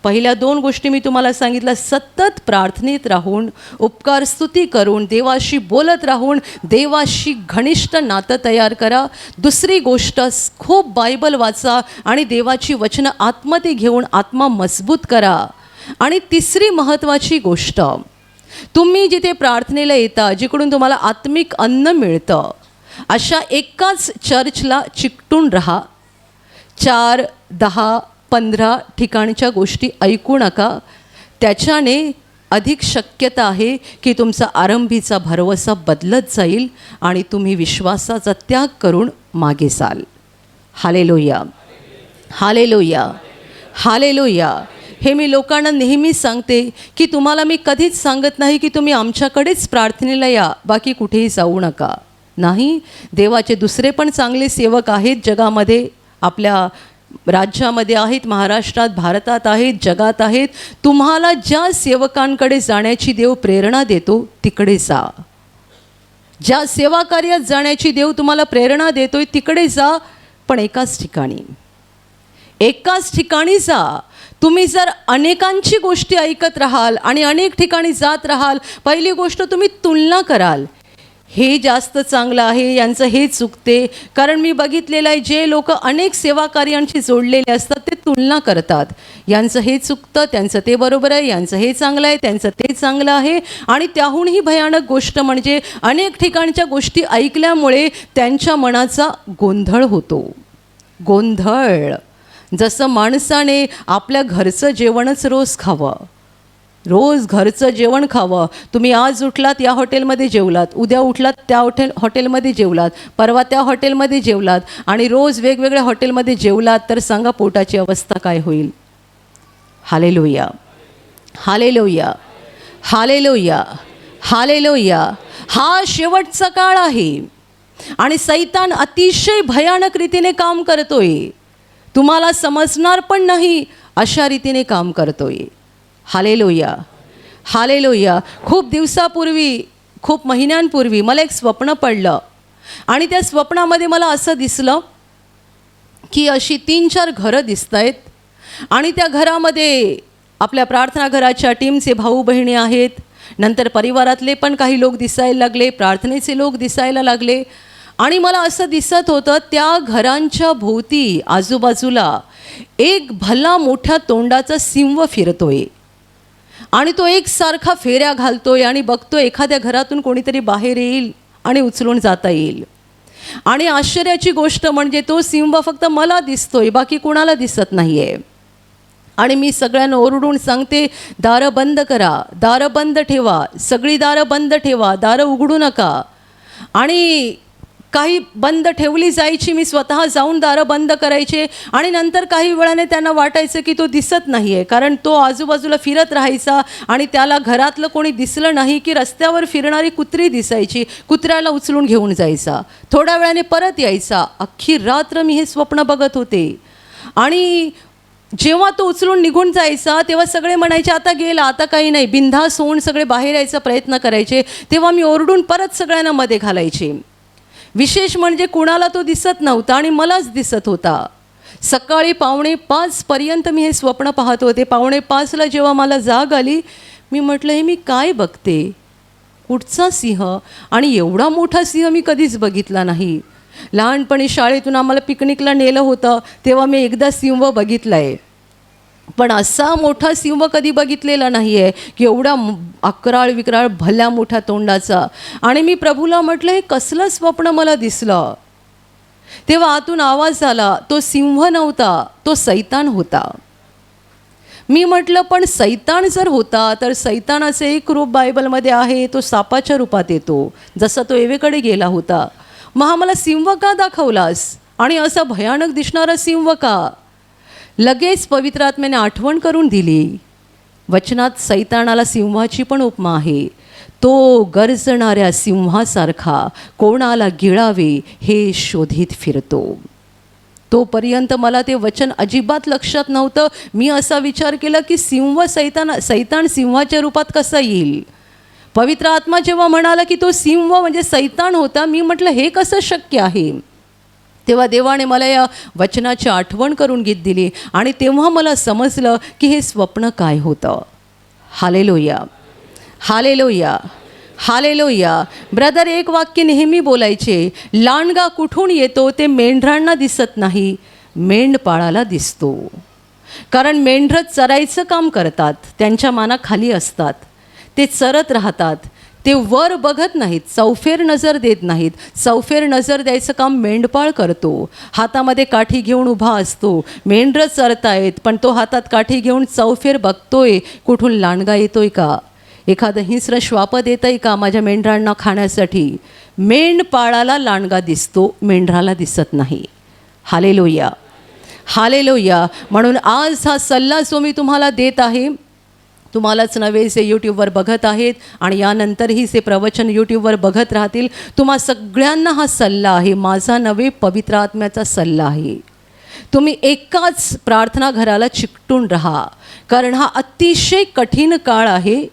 पहिल्या दोन गोष्टी मी तुम्हाला सांगितलं, सतत प्रार्थनेत राहून, उपकार स्तुती करून, देवाशी बोलत राहून देवाशी घनिष्ठ नातं तयार करा. दुसरी गोष्ट, खूप बायबल वाचा आणि देवाची वचनं आतमध्ये घेऊन आत्मा मजबूत करा. आणि तिसरी महत्त्वाची गोष्ट, तुम्ही जिथे प्रार्थनेला येता, जिकडून तुम्हाला आत्मिक अन्न मिळतं, अशा एकाच चर्चला चिकटून राहा. 4, 10, 15 ठिकाणच्या गोष्टी ऐकू नका. त्याच्याने अधिक शक्यता आहे की तुमचा आरंभीचा भरवसा बदलत जाईल आणि तुम्ही विश्वासाचा त्याग करून मागे जाल. Hallelujah, hallelujah, hallelujah. हे मी लोकांना नेहमी सांगते की तुम्हाला मी कधीच सांगत नाही की तुम्ही आमच्याकडेच प्रार्थनेला या, बाकी कुठेही जाऊ नका. नाही, देवाचे दुसरे पण चांगले सेवक आहेत जगामध्ये, आपल्या राज्यामध्ये आहेत, महाराष्ट्रात, भारतात आहेत, जगात आहेत. तुम्हाला ज्या सेवकांकडे जाण्याची देव प्रेरणा देतो तिकडे जा. ज्या सेवा कार्यात जाण्याची देव तुम्हाला प्रेरणा देतोय तिकडे जा, पण एकाच ठिकाणी, एकाच ठिकाणी जा. तुम्ही जर अनेकांची गोष्टी ऐकत राहाल आणि अनेक ठिकाणी जात राहाल, पहिली गोष्ट तुम्ही तुलना कराल, हे जास्त चांगलं आहे, यांचं हे चुकते. कारण मी बघितलेलं आहे, जे लोक अनेक सेवा कार्यांशी जोडलेले असतात ते तुलना करतात, यांचं हे चुकतं, त्यांचं ते बरोबर आहे, यांचं हे चांगलं आहे, त्यांचं ते चांगलं आहे. आणि त्याहूनही भयानक गोष्ट म्हणजे अनेक ठिकाणच्या गोष्टी ऐकल्यामुळे त्यांच्या मनाचा गोंधळ होतो. गोंधळ. जसं माणसाने आपल्या घरचं जेवणच रोज खावं, रोज घरचं जेवण खावं. तुम्ही आज उठलात या हॉटेलमध्ये जेवलात, उद्या उठलात त्या हॉटेलमध्ये जेवलात, परवा त्या हॉटेलमध्ये जेवलात आणि रोज वेगवेगळ्या हॉटेलमध्ये जेवलात, तर सांगा पोटाची अवस्था काय होईल. Hallelujah, hallelujah, hallelujah, hallelujah. हा शेवटचा काळ आहे आणि सैतान अतिशय भयानक रीतीने काम करतोय. तुम्हाला समजणार पण नाही अशा रीतीने काम करतोय. Hallelujah, hallelujah. खूप दिवसापूर्वी, खूप महिन्यांपूर्वी मला एक स्वप्न पडलं आणि त्या स्वप्नामध्ये मला असं दिसलं की अशी 3-4 घरं दिसत आहेत आणि त्या घरामध्ये आपल्या प्रार्थना घराच्या टीमचे भाऊ बहिणी आहेत. नंतर परिवारातले पण काही लोक दिसायला लागले, प्रार्थनेचे लोक दिसायला लागले आणि मला असं दिसत होतं त्या घरांच्या भोवती आजूबाजूला एक भला मोठ्या तोंडाचा सिंह फिरतोय आणि तो एकसारखा फेऱ्या घालतोय आणि बघतोय एखाद्या घरातून कोणीतरी बाहेर येईल आणि उचलून जाता येईल. आणि आश्चर्याची गोष्ट म्हणजे तो सिंह फक्त मला दिसतोय, बाकी कुणाला दिसत नाही आहे. आणि मी सगळ्यांना ओरडून सांगते, दारं बंद करा, दारं बंद ठेवा, सगळी दारं बंद ठेवा, दारं उघडू नका. आणि काही बंद ठेवली जायची, मी स्वतः जाऊन दारं बंद करायचे आणि नंतर काही वेळाने त्यांना वाटायचं की तो दिसत नाही आहे, कारण तो आजूबाजूला फिरत राहायचा आणि त्याला घरातलं कोणी दिसलं नाही की रस्त्यावर फिरणारी कुत्री दिसायची, कुत्र्याला उचलून घेऊन जायचा, थोड्या वेळाने परत यायचा. अख्खी रात्र मी हे स्वप्न बघत होते आणि जेव्हा तो उचलून निघून जायचा तेव्हा सगळे म्हणायचे आता गेला, आता काही नाही, बिनधास्त होऊन सगळे बाहेर यायचा प्रयत्न करायचे. तेव्हा मी ओरडून परत सगळ्यांना मध्ये घालायचे. विशेष म्हणजे कुणाला तो दिसत नव्हता आणि मलाच दिसत होता. सकाळी 4:45 पर्यंत मी हे स्वप्न पाहत होते. 4:45ला जेव्हा मला जाग आली, मी म्हटलं हे मी काय बघते, कुठचा सिंह, आणि एवढा मोठा सिंह मी कधीच बघितला नाही. लहानपणी शाळेतून आम्हाला पिकनिकला नेलं होतं तेव्हा मी एकदा सिंह बघितला आहे, पण असा मोठा सिंह कधी बघितलेला नाही आहे की एवढा अकराळ विक्राळ भल्या मोठ्या तोंडाचा. आणि मी प्रभूला म्हटलं हे कसलं स्वप्न मला दिसलं. तेव्हा आतून आवाज आला, तो सिंह नव्हता, तो सैतान होता. मी म्हटलं पण सैतान जर होता तर सैतानाचं एक रूप बायबलमध्ये आहे, तो सापाच्या रूपात येतो, जसा तो एवेकडे गेला होता. मग हा मला सिंह का दाखवलास आणि असा भयानक दिसणारा सिंह का? लगेच पवित्र आत्म्याने आठवण करून दिली. वचनात सैतानाला सिंहाची पण उपमा आहे. तो गर्जणाऱ्या सिंहासारखा कोणाला गिळावे हे शोधित फिरतो. तोपर्यंत मला ते वचन अजिबात लक्षात नव्हतं. मी असा विचार केला की सैतान सिंहाच्या रूपात कसा येईल. पवित्र आत्मा जेव्हा म्हणाला की तो सिंह म्हणजे सैतान होता, मी म्हटलं हे कसं शक्य आहे. तेव्हा देवाने मला या वचनाची आठवण करून दिली आणि तेव्हा मला समजलं की हे स्वप्न काय होतं. Hallelujah, hallelujah, hallelujah. ब्रदर एक वाक्य नेहमी बोलायचे, लांडगा कुठून येतो ते मेंढरांना दिसत नाही, मेंढपाळाला दिसतो. कारण मेंढरं चरायचं काम करतात, त्यांच्या माना खाली असतात, ते चरत राहतात, ते वर बघत नाहीत, चौफेर नजर देत नाहीत. चौफेर नजर द्यायचं काम मेंढपाळ करतो. हातामध्ये काठी घेऊन उभा असतो, मेंढरं चरतायत पण तो हातात काठी घेऊन चौफेर बघतोय कुठून लांडगा येतोय का, एखादं हिंस्र श्वापद येतं आहे का माझ्या मेंढरांना खाण्यासाठी. मेंढपाळाला लांडगा दिसतो, मेंढराला दिसत नाही. Hallelujah, hallelujah. म्हणून आज हा सल्ला जो मी तुम्हाला देत आहे, तुम्हालाच नव्हे जे यूट्यूबवर बघत आहेत आणि यानंतरही जे प्रवचन यूट्यूबवर बघत राहतील, तुम्हा सगळ्यांना हा सल्ला आहे, माझा नव्हे पवित्र आत्म्याचा सल्ला आहे. तुम्ही एकाच प्रार्थना घराला चिकटून राहा, कारण हा अतिशय कठीण काळ आहे,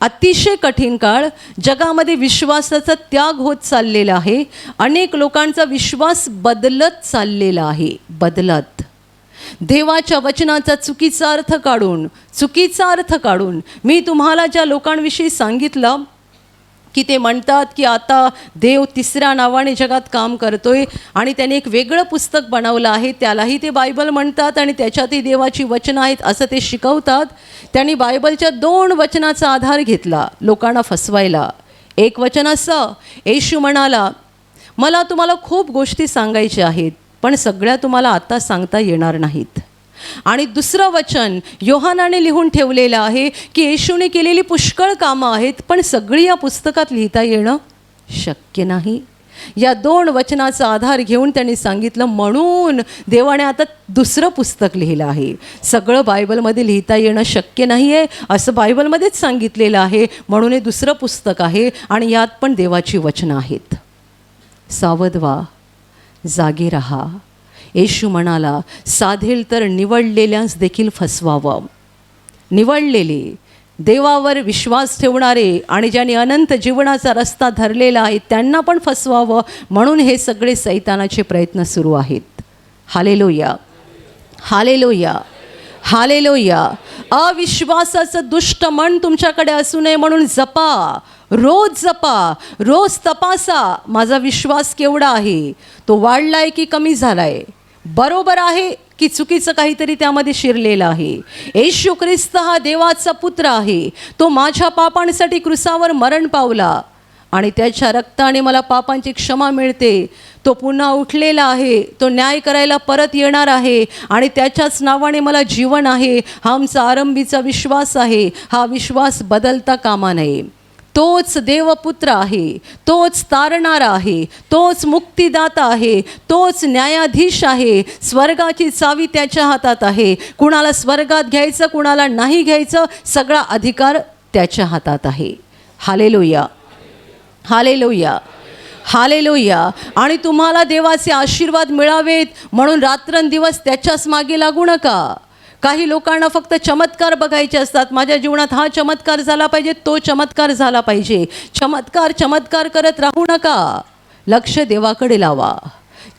अतिशय कठीण काळ. जगामध्ये विश्वासाचा त्याग होत चाललेला आहे. अनेक लोकांचा विश्वास बदलत चाललेला आहे, बदलत. देवाच्या वचनाचा चुकीचा अर्थ काढून मी तुम्हाला ज्या लोकांविषयी सांगितलं की ते म्हणतात की आता देव तिसऱ्या नावाने जगात काम करतोय आणि त्याने एक वेगळं पुस्तक बनवलं आहे, त्यालाही ते बायबल म्हणतात आणि त्याच्यातही देवाची वचनं आहेत असं ते शिकवतात. त्यांनी बायबलच्या 2 वचनाचा आधार घेतला लोकांना फसवायला. एक वचन असं, येशू म्हणाला, मला तुम्हाला खूप गोष्टी सांगायच्या आहेत पण सगळ्या तुम्हाला आता सांगता येणार नाहीत. आणि दुसरं वचन योहानाने लिहून ठेवलेलं आहे की येशूने केलेली पुष्कळ कामं आहेत पण सगळी या पुस्तकात लिहिता येणं शक्य नाही. या 2 वचनाचा आधार घेऊन त्यांनी सांगितलं, म्हणून देवाने आता दुसरं पुस्तक लिहिलं आहे. सगळं बायबलमध्ये लिहिता येणं शक्य नाही आहे असं बायबलमध्येच सांगितलेलं आहे, म्हणून हे दुसरं पुस्तक आहे आणि यात पण देवाची वचनं आहेत. सावध व्हा, जागे रहा. येशू म्हणाला, साधेल तर निवडलेल्यास देखील फसवावं. निवडलेले, देवावर विश्वास ठेवणारे आणि ज्यांनी अनंत जीवनाचा रस्ता धरलेला आहे त्यांना पण फसवावं, म्हणून हे सगळे सैतानाचे प्रयत्न सुरू आहेत. Hallelujah, hallelujah, hallelujah. अविश्वासाचं दुष्ट मन तुमच्याकडे असू नये म्हणून जपा, रोज जपा, रोज तपासा, माझा विश्वास केवढा आहे, तो वाढलाय की कमी झालाय, बरोबर आहे की चुकीचं काहीतरी त्यामध्ये शिरलेलं आहे. येशू ख्रिस्त हा देवाचा पुत्र आहे. तो माझ्या पापांसाठी क्रुसावर मरण पावला आणि त्याच्या रक्ताने मला पापांची क्षमा मिळते. तो पुन्हा उठलेला आहे, तो न्याय करायला परत येणार आहे आणि त्याच्याच नावाने मला जीवन आहे. हा आमचा आरंभीचा विश्वास आहे. हा विश्वास बदलता कामा नये. तोच देवपुत्र आहे, तोच तारणारा आहे, तोच मुक्तिदाता आहे, तोच न्यायाधीश आहे. स्वर्गाची चावी त्याच्या हातात आहे. कुणाला स्वर्गात घ्यायचं, कुणाला नाही घ्यायचं, सगळा अधिकार त्याच्या हातात आहे. Hallelujah, hallelujah, hallelujah. आणि तुम्हाला देवाचे आशीर्वाद मिळावेत म्हणून रात्रंदिवस त्याच्याच मागे लागू नका. काही लोकांना फक्त चमत्कार बघायचे असतात. माझ्या जीवनात हा चमत्कार झाला पाहिजे, तो चमत्कार झाला पाहिजे. चमत्कार चमत्कार करत राहू नका, लक्ष देवाकडे लावा.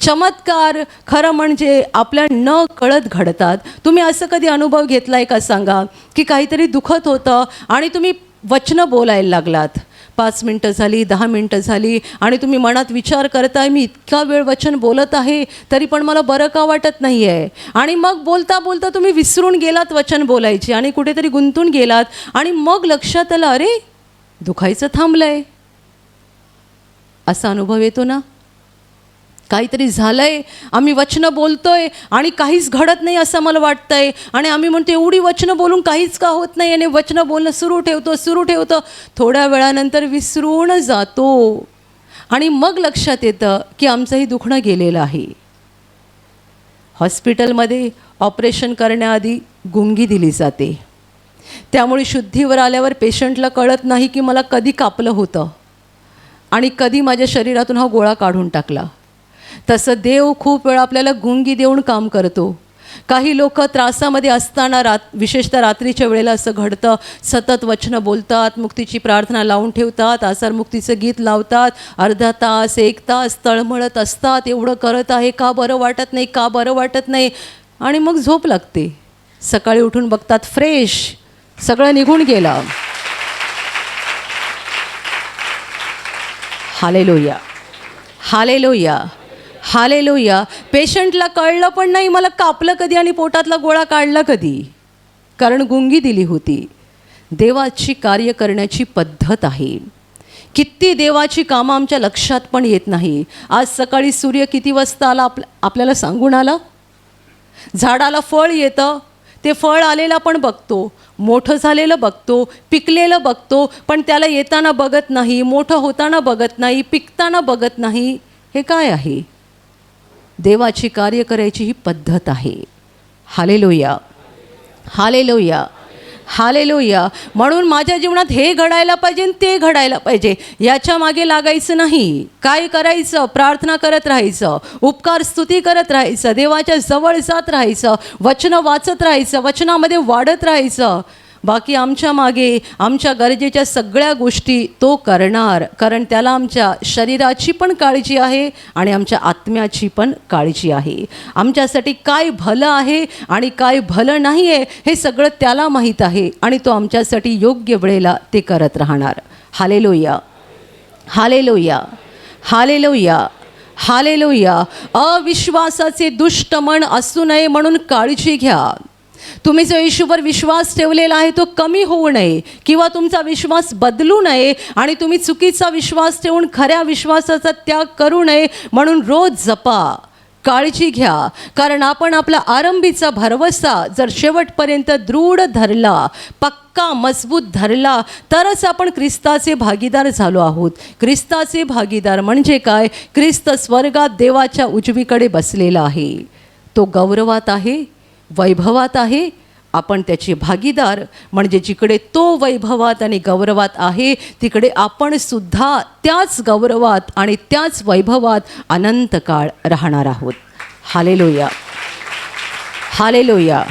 चमत्कार खरं म्हणजे आपल्या न कळत घडतात. तुम्ही असं कधी अनुभव घेतला आहे का सांगा, की काहीतरी दुखत होतं आणि तुम्ही वचनं बोलायला लागलात. 5 मिनटं झाली, 10 मिनटं झाली आणि तुम्ही मनात विचार करताय, मी इतका वेळ वचन बोलत आहे तरी पण मला बरं का वाटत नाही आहे. आणि मग बोलता बोलता तुम्ही विसरून गेलात वचन बोलायचे आणि कुठेतरी गुंतून गेलात आणि मग लक्षात आलं, अरे दुखायचं थांबलं आहे. असा अनुभव येतो ना. काहीतरी झालंय, आम्ही वचनं बोलतोय आणि काहीच घडत नाही असं मला वाटतंय आणि आम्ही म्हणतो एवढी वचनं बोलून काहीच का होत नाही आणि वचनं बोलणं सुरू ठेवतो. थोड्या वेळानंतर विसरून जातो आणि मग लक्षात येतं की आमचंही दुखणं गेलेलं आहे. हॉस्पिटलमध्ये ऑपरेशन करण्याआधी गुंगी दिली जाते. त्यामुळे शुद्धीवर आल्यावर पेशंटला कळत नाही की मला कधी कापलं होतं आणि कधी माझ्या शरीरातून हा गोळा काढून टाकला. तसं देव खूप वेळा आपल्याला गुंगी देऊन काम करतो. काही लोक त्रासामध्ये असताना विशेषतः रात्रीच्या वेळेला असं घडतं, सतत वचनं बोलतात, मुक्तीची प्रार्थना लावून ठेवतात, आसारमुक्तीचं गीत लावतात, अर्धा तास 1 तास तळमळत असतात, एवढं करत आहे, का बरं वाटत नाही, का बरं वाटत नाही, आणि मग झोप लागते. सकाळी उठून बघतात फ्रेश, सगळं निघून गेलं. Hallelujah, hallelujah, hallelujah. पेशंटला कळलं पण नाही मला कापलं कधी आणि पोटातला गोळा काढला कधी, कारण गुंगी दिली होती. देवाची कार्य करण्याची पद्धत आहे. किती देवाची कामं आमच्या लक्षात पण येत नाही. आज सकाळी सूर्य किती वाजता आला आपल्याला सांगून आला. झाडाला फळ येतं, ते फळ आलेलं पण बघतो, मोठं झालेलं बघतो, पिकलेलं बघतो, पण त्याला येताना बघत नाही, मोठं होताना बघत नाही, पिकताना बघत नाही. हे काय आहे? देवाची कार्य करायची ही पद्धत आहे. Hallelujah, hallelujah, hallelujah. म्हणून माझ्या जीवनात हे घडायला पाहिजे आणि ते घडायला पाहिजे, याच्या मागे लागायचं नाही. काय करायचं? प्रार्थना करत राहायचं, उपकार स्तुती करत राहायचं, देवाच्या जवळ जात राहायचं, वचनं वाचत राहायचं, वचनामध्ये वाढत राहायचं. बाकी आमच्या मागे आमच्या गरजेच्या सगळ्या गोष्टी तो करणार, कारण त्याला आमच्या शरीराची पण काळजी आहे आणि आमच्या आत्म्याची पण काळजी आहे. आमच्यासाठी काय भलं आहे आणि काय भलं नाही आहे हे सगळं त्याला माहीत आहे आणि तो आमच्यासाठी योग्य वेळेला ते करत राहणार. Hallelujah, hallelujah, hallelujah, hallelujah. अविश्वासाचे दुष्ट मन असू नये म्हणून काळजी घ्या. तुम्ही जो येशूवर विश्वास ठेवलेला आहे तो कमी होऊ नये किंवा तुमचा विश्वास बदलू नये आणि तुम्ही चुकीचा विश्वास ठेवून खऱ्या विश्वासाचा त्याग करू नये म्हणून रोज जपा. काळजी घ्या, कारण आपण आपला आरंभीचा भरवसा जर शेवटपर्यंत दृढ धरला, पक्का मजबूत धरला, तरच आपण ख्रिस्ताचे भागीदार झालो आहोत. ख्रिस्ताचे भागीदार म्हणजे काय? ख्रिस्त स्वर्गात देवाच्या उजवीकडे बसलेला आहे. तो गौरवात आहे, वैभवात आहे. आपण त्याचे भागीदार म्हणजे जिकडे तो वैभवात आणि गौरवात आहे, तिकडे आपण सुद्धा त्याच गौरवात आणि त्याच वैभवात अनंत काळ राहणार आहोत. Hallelujah, hallelujah,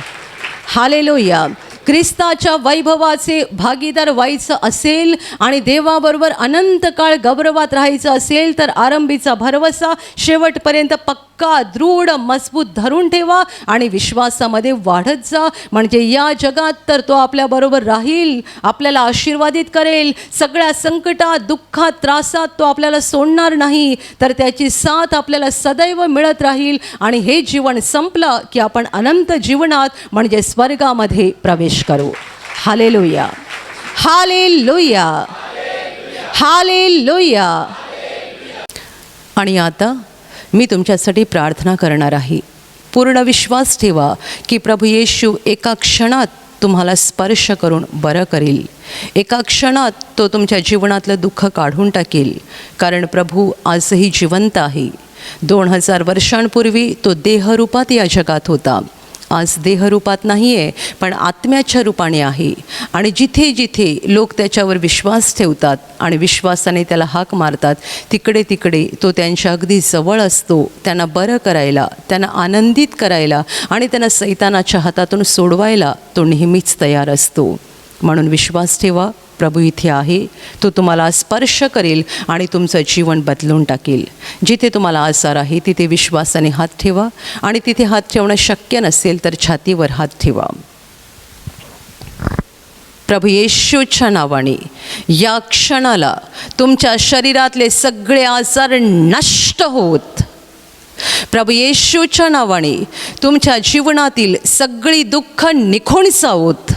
hallelujah. ख्रिस्ताच्या वैभवाचे भागीदार व्हायचं असेल आणि देवाबरोबर अनंत काळ गौरवात राहायचं असेल, तर आरंभीचा भरवसा शेवटपर्यंत पक्का दृढ मजबूत धरून ठेवा आणि विश्वासामध्ये वाढत जा. म्हणजे या जगात तर तो आपल्याबरोबर राहील, आपल्याला आशीर्वादित करेल. सगळ्या संकटात, दुःखात, त्रासात तो आपल्याला सोडणार नाही, तर त्याची साथ आपल्याला सदैव मिळत राहील. आणि हे जीवन संपलं की आपण अनंत जीवनात म्हणजे स्वर्गामध्ये प्रवेश करू. Hallelujah, hallelujah, hallelujah. आणि आता मी तुमच्यासाठी प्रार्थना करणार आहे. पूर्ण विश्वास ठेवा की प्रभू येशू एका क्षणात तुम्हाला स्पर्श करून बरं करेल. एका क्षणात तो तुमच्या जीवनातलं दुःख काढून टाकेल, कारण प्रभू आजही जिवंत आहे. 2000 वर्षांपूर्वी तो देहरूपात या जगात होता. आज देहरूपात नाही आहे, पण आत्म्याच्या रूपाने आहे. आणि जिथे जिथे लोक त्याच्यावर विश्वास ठेवतात आणि विश्वासाने त्याला हाक मारतात, तिकडे तिकडे तो त्यांच्या अगदी जवळ असतो. त्यांना बरं करायला, त्यांना आनंदित करायला आणि त्यांना सैतानाच्या हातातून सोडवायला तो नेहमीच तयार असतो. म्हणून विश्वास ठेवा, प्रभू इथे आहे. तो तुम्हाला स्पर्श करेल आणि तुमचं जीवन बदलून टाकेल. जिथे तुम्हाला आजार आहे तिथे विश्वासाने हात ठेवा आणि तिथे हात ठेवणं शक्य नसेल तर छातीवर हात ठेवा. प्रभू येशूच्या नावाने या क्षणाला तुमच्या शरीरातले सगळे आजार नष्ट होत. प्रभू येशूच्या नावाने तुमच्या जीवनातील सगळी दुःख निघून जावोत.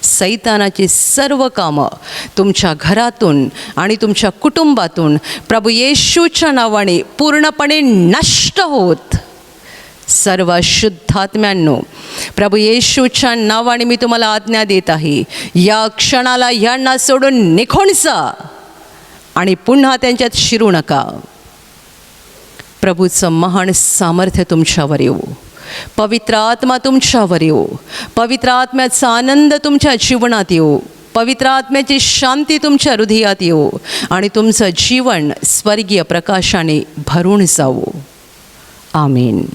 सैतानाची सर्व कामं तुमच्या घरातून आणि तुमच्या कुटुंबातून प्रभू येशूच्या नावाने पूर्णपणे नष्ट होत. सर्व शुद्धात्म्यांनो, प्रभू येशूच्या नावाने मी तुम्हाला आज्ञा देत आहे, या क्षणाला यांना सोडून निघून जा आणि पुन्हा त्यांच्यात शिरू नका. प्रभूचं महान सामर्थ्य तुमच्यावर येऊ. पवित्र आत्मा तुमच्यावर येऊ. पवित्र आत्म्याचा आनंद तुमच्या जीवनात येऊ. पवित्र आत्म्याची शांती तुमच्या हृदयात येऊ आणि तुमचं जीवन स्वर्गीय प्रकाशाने भरून जावो. आमीन.